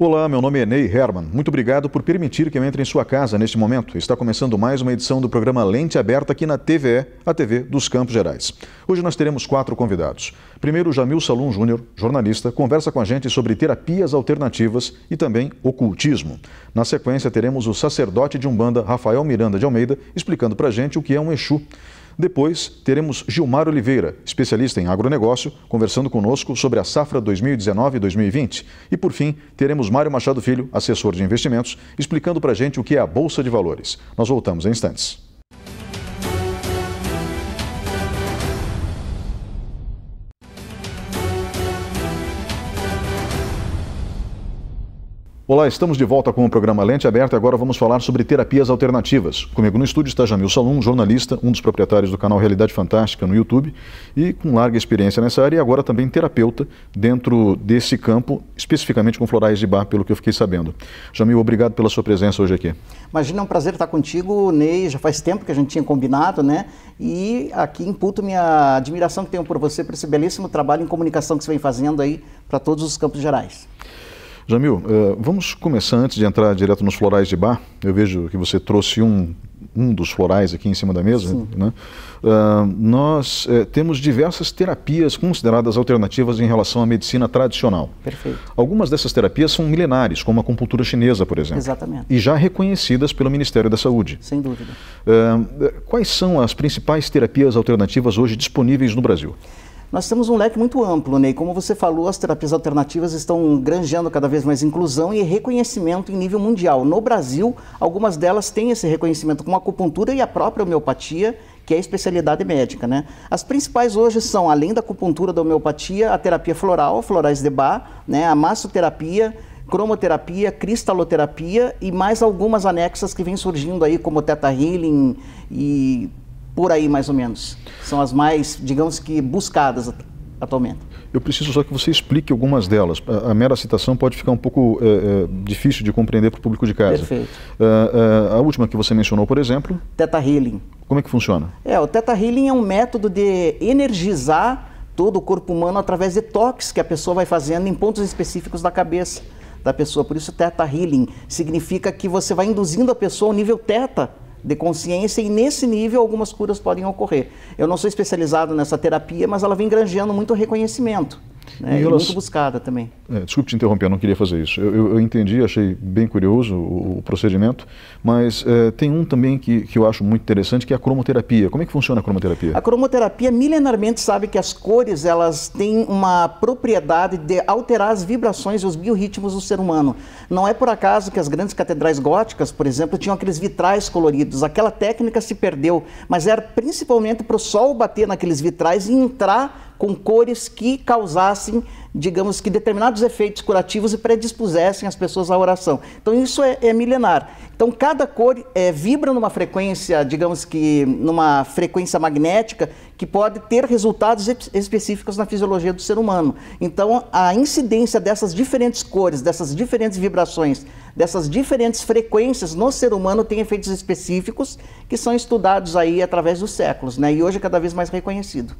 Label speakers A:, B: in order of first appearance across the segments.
A: Olá, meu nome é Ney Herman. Muito obrigado por permitir que eu entre em sua casa neste momento. Está começando mais uma edição do programa Lente Aberta aqui na TVE, a TV dos Campos Gerais. Hoje nós teremos 4 convidados. Primeiro, Jamil Salum Júnior, jornalista, conversa com a gente sobre terapias alternativas e também ocultismo. Na sequência, teremos o sacerdote de Umbanda, Rafael Miranda de Almeida, explicando para a gente o que é um Exu. Depois, teremos Gilmar Oliveira, especialista em agronegócio, conversando conosco sobre a safra 2019-2020. E, por fim, teremos Mário Machado Filho, assessor de investimentos, explicando para a gente o que é a Bolsa de Valores. Nós voltamos em instantes. Olá, estamos de volta com o programa Lente Aberta e agora vamos falar sobre terapias alternativas. Comigo no estúdio está Jamil Salum, jornalista, um dos proprietários do canal Realidade Fantástica no YouTube e com larga experiência nessa área e agora também terapeuta dentro desse campo, especificamente com florais de Bach, pelo que eu fiquei sabendo. Jamil, obrigado pela sua presença hoje aqui.
B: Imagina, é um prazer estar contigo, Ney, já faz tempo que a gente tinha combinado, né? E aqui imputo minha admiração que tenho por você, por esse belíssimo trabalho em comunicação que você vem fazendo aí para todos os Campos Gerais.
A: Jamil, vamos começar antes de entrar direto nos florais de Bach. Eu vejo que você trouxe um dos florais aqui em cima da mesa, né? Nós temos diversas terapias consideradas alternativas em relação à medicina tradicional.
B: Perfeito.
A: Algumas dessas terapias são milenares, como a acupuntura chinesa, por exemplo.
B: Exatamente.
A: E já reconhecidas pelo Ministério da Saúde.
B: Sem dúvida.
A: Quais são as principais terapias alternativas hoje disponíveis no Brasil?
B: Nós temos um leque muito amplo, Ney. Como você falou, as terapias alternativas estão granjeando cada vez mais inclusão e reconhecimento em nível mundial. No Brasil, algumas delas têm esse reconhecimento como a acupuntura e a própria homeopatia, que é a especialidade médica, né? As principais hoje são, além da acupuntura, da homeopatia, a terapia floral, florais de Bach, né? A massoterapia, cromoterapia, cristaloterapia e mais algumas anexas que vêm surgindo aí, como o Theta Healing e por aí mais ou menos. São as mais, digamos que, buscadas atualmente.
A: Eu preciso só que você explique algumas delas. A mera citação pode ficar um pouco difícil de compreender para o público de casa.
B: Perfeito.
A: A última que você mencionou, por exemplo...
B: Theta Healing.
A: Como é que funciona?
B: O Theta Healing é um método de energizar todo o corpo humano através de toques que a pessoa vai fazendo em pontos específicos da cabeça da pessoa. Por isso, Theta Healing significa que você vai induzindo a pessoa ao nível Theta de consciência e nesse nível algumas curas podem ocorrer. Eu não sou especializado nessa terapia, mas ela vem granjeando muito reconhecimento, né? E muito buscada também.
A: Desculpe te interromper, eu não queria fazer isso. Eu entendi, achei bem curioso o procedimento, mas tem um também que eu acho muito interessante, que é a cromoterapia. Como é que funciona a cromoterapia?
B: A cromoterapia milenarmente sabe que as cores elas têm uma propriedade de alterar as vibrações e os biorritmos do ser humano. Não é por acaso que as grandes catedrais góticas, por exemplo, tinham aqueles vitrais coloridos. Aquela técnica se perdeu, mas era principalmente para o sol bater naqueles vitrais e entrar com cores que causassem, digamos que, determinados efeitos curativos e predispusessem as pessoas à oração. Então isso é milenar. Então cada cor vibra numa frequência, digamos que, numa frequência magnética que pode ter resultados específicos na fisiologia do ser humano. Então a incidência dessas diferentes cores, dessas diferentes vibrações, dessas diferentes frequências no ser humano tem efeitos específicos que são estudados aí através dos séculos, né? E hoje é cada vez mais reconhecido.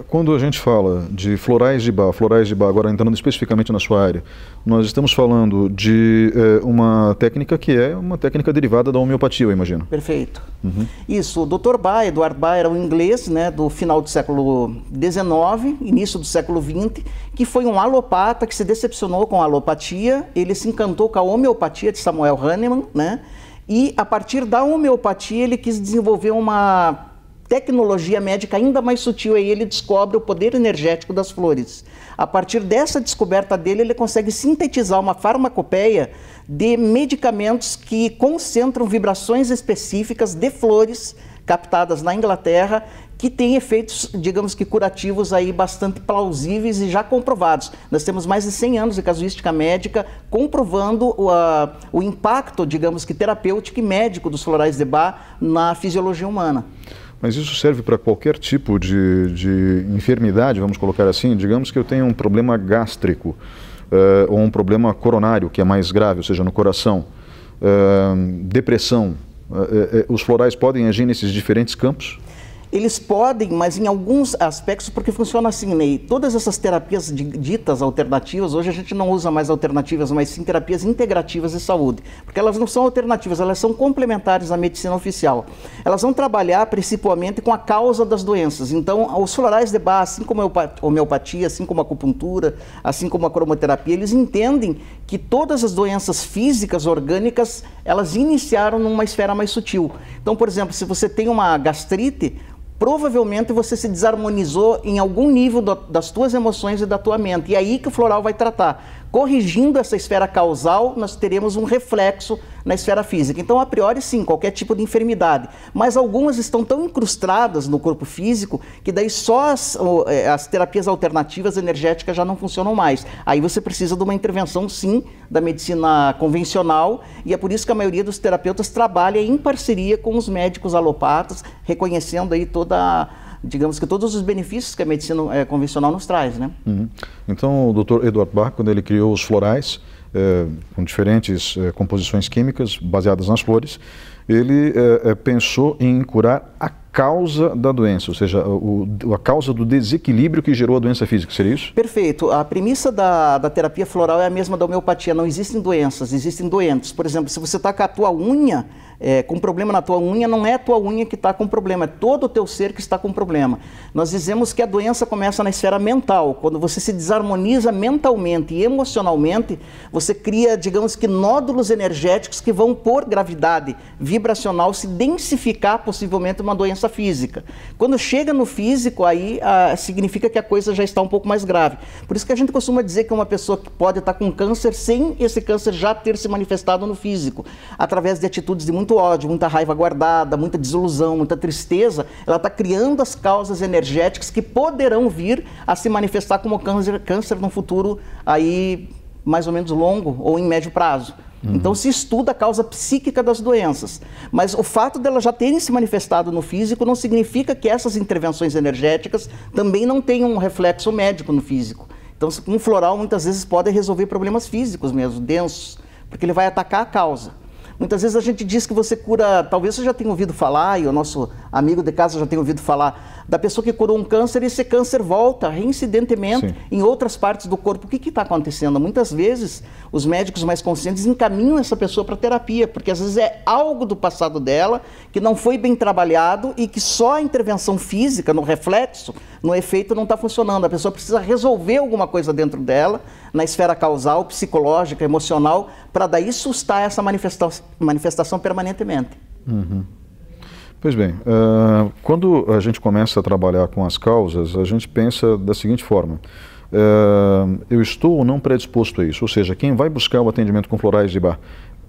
A: Quando a gente fala de florais de Bach, agora entrando especificamente na sua área, nós estamos falando de uma técnica que é uma técnica derivada da homeopatia, eu imagino.
B: Perfeito. Isso, o Dr. Bach, Eduard Bach, era um inglês, né, do final do século XIX, início do século XX, que foi um alopata que se decepcionou com a alopatia, ele se encantou com a homeopatia de Samuel Hahnemann, né, e a partir da homeopatia ele quis desenvolver uma tecnologia médica ainda mais sutil, aí ele descobre o poder energético das flores. A partir dessa descoberta dele, ele consegue sintetizar uma farmacopeia de medicamentos que concentram vibrações específicas de flores captadas na Inglaterra, que têm efeitos, digamos que curativos aí bastante plausíveis e já comprovados. Nós temos mais de 100 anos de casuística médica comprovando o impacto, digamos que terapêutico e médico dos florais de Bach na fisiologia humana.
A: Mas isso serve para qualquer tipo de enfermidade, vamos colocar assim? Digamos que eu tenho um problema gástrico ou um problema coronário, que é mais grave, ou seja, no coração, depressão. Os florais podem agir nesses diferentes campos?
B: Eles podem, mas em alguns aspectos, porque funciona assim, Ney. Todas essas terapias ditas alternativas, hoje a gente não usa mais alternativas, mas sim terapias integrativas de saúde. Porque elas não são alternativas, elas são complementares à medicina oficial. Elas vão trabalhar principalmente com a causa das doenças. Então, os florais de Bach, assim como a homeopatia, assim como a acupuntura, assim como a cromoterapia, eles entendem que todas as doenças físicas, orgânicas, elas iniciaram numa esfera mais sutil. Então, por exemplo, se você tem uma gastrite, provavelmente você se desarmonizou em algum nível das tuas emoções e da tua mente. E é aí que o floral vai tratar. Corrigindo essa esfera causal, nós teremos um reflexo na esfera física. Então, a priori, sim, qualquer tipo de enfermidade. Mas algumas estão tão incrustadas no corpo físico que daí só as terapias alternativas energéticas já não funcionam mais. Aí você precisa de uma intervenção, sim, da medicina convencional, e é por isso que a maioria dos terapeutas trabalha em parceria com os médicos alopatas, reconhecendo aí digamos que todos os benefícios que a medicina convencional nos traz, né?
A: Então, o Dr. Eduard Bach, quando ele criou os florais, com diferentes composições químicas baseadas nas flores, ele pensou em curar a causa da doença, ou seja, a causa do desequilíbrio que gerou a doença física, seria isso?
B: Perfeito. A premissa da terapia floral é a mesma da homeopatia. Não existem doenças, existem doentes. Por exemplo, se você está com a tua unha, com problema na tua unha, não é a tua unha que está com problema, é todo o teu ser que está com problema. Nós dizemos que a doença começa na esfera mental. Quando você se desarmoniza mentalmente e emocionalmente, você cria, digamos que, nódulos energéticos que vão, por gravidade vibracional, se densificar possivelmente uma doença física. Quando chega no físico, aí significa que a coisa já está um pouco mais grave. Por isso que a gente costuma dizer que uma pessoa que pode estar com câncer sem esse câncer já ter se manifestado no físico, através de atitudes de muito ódio, muita raiva guardada, muita desilusão, muita tristeza, ela está criando as causas energéticas que poderão vir a se manifestar como câncer no futuro aí mais ou menos longo ou em médio prazo. Então se estuda a causa psíquica das doenças, mas o fato delas já terem se manifestado no físico não significa que essas intervenções energéticas também não tenham um reflexo médico no físico. Então um floral muitas vezes pode resolver problemas físicos mesmo, densos, porque ele vai atacar a causa. Muitas vezes a gente diz que você cura, talvez você já tenha ouvido falar, e o nosso amigo de casa já tenha ouvido falar, da pessoa que curou um câncer e esse câncer volta reincidentemente em outras partes do corpo. O que está acontecendo? Muitas vezes os médicos mais conscientes encaminham essa pessoa para terapia, porque às vezes é algo do passado dela que não foi bem trabalhado e que só a intervenção física, no reflexo, no efeito, não está funcionando. A pessoa precisa resolver alguma coisa dentro dela, na esfera causal, psicológica, emocional, para daí sustar essa manifestação permanentemente.
A: Pois bem, quando a gente começa a trabalhar com as causas, a gente pensa da seguinte forma: eu estou ou não predisposto a isso? Ou seja, quem vai buscar o atendimento com florais de Bach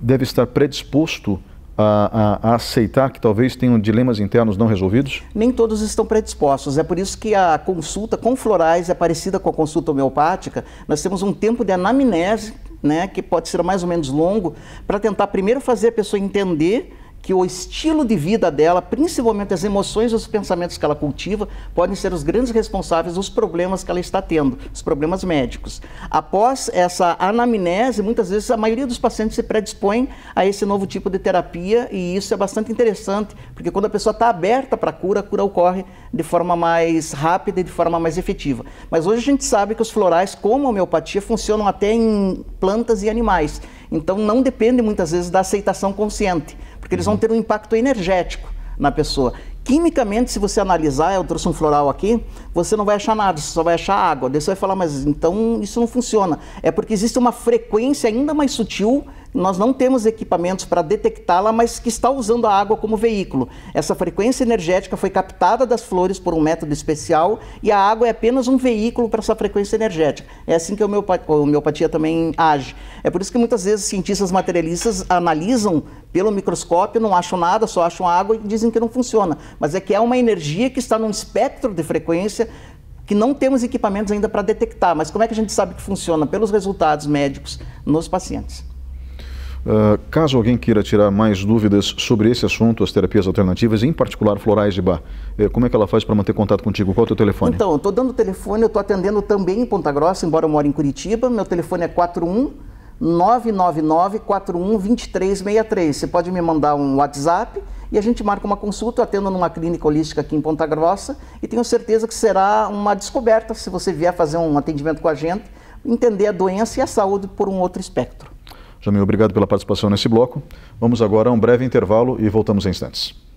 A: deve estar predisposto a aceitar que talvez tenham dilemas internos não resolvidos?
B: Nem todos estão predispostos. É por isso que a consulta com florais é parecida com a consulta homeopática. Nós temos um tempo de anamnese, né, que pode ser mais ou menos longo, para tentar primeiro fazer a pessoa entender que o estilo de vida dela, principalmente as emoções e os pensamentos que ela cultiva, podem ser os grandes responsáveis dos problemas que ela está tendo, os problemas médicos. Após essa anamnese, muitas vezes a maioria dos pacientes se predispõe a esse novo tipo de terapia, e isso é bastante interessante, porque quando a pessoa está aberta para a cura ocorre de forma mais rápida e de forma mais efetiva. Mas hoje a gente sabe que os florais, como a homeopatia, funcionam até em plantas e animais. Então não depende muitas vezes da aceitação consciente, porque eles vão ter um impacto energético na pessoa. Quimicamente, se você analisar, eu trouxe um floral aqui, você não vai achar nada, você só vai achar água. Daí você vai falar, mas então isso não funciona. É porque existe uma frequência ainda mais sutil, nós não temos equipamentos para detectá-la, mas que está usando a água como veículo. Essa frequência energética foi captada das flores por um método especial e a água é apenas um veículo para essa frequência energética. É assim que a homeopatia também age. É por isso que muitas vezes cientistas materialistas analisam pelo microscópio, não acham nada, só acham água e dizem que não funciona. Mas é que é uma energia que está num espectro de frequência que não temos equipamentos ainda para detectar. Mas como é que a gente sabe que funciona? Pelos resultados médicos nos pacientes.
A: Caso alguém queira tirar mais dúvidas sobre esse assunto, as terapias alternativas, em particular florais de Bach, como é que ela faz para manter contato contigo? Qual é o teu telefone?
B: Então, eu estou dando o telefone, eu estou atendendo também em Ponta Grossa, embora eu moro em Curitiba. Meu telefone é 41-999-41-2363. Você pode me mandar um WhatsApp e a gente marca uma consulta, eu atendo numa clínica holística aqui em Ponta Grossa e tenho certeza que será uma descoberta se você vier fazer um atendimento com a gente, entender a doença e a saúde por um outro espectro.
A: Jamil, obrigado pela participação nesse bloco. Vamos agora a um breve intervalo e voltamos em instantes.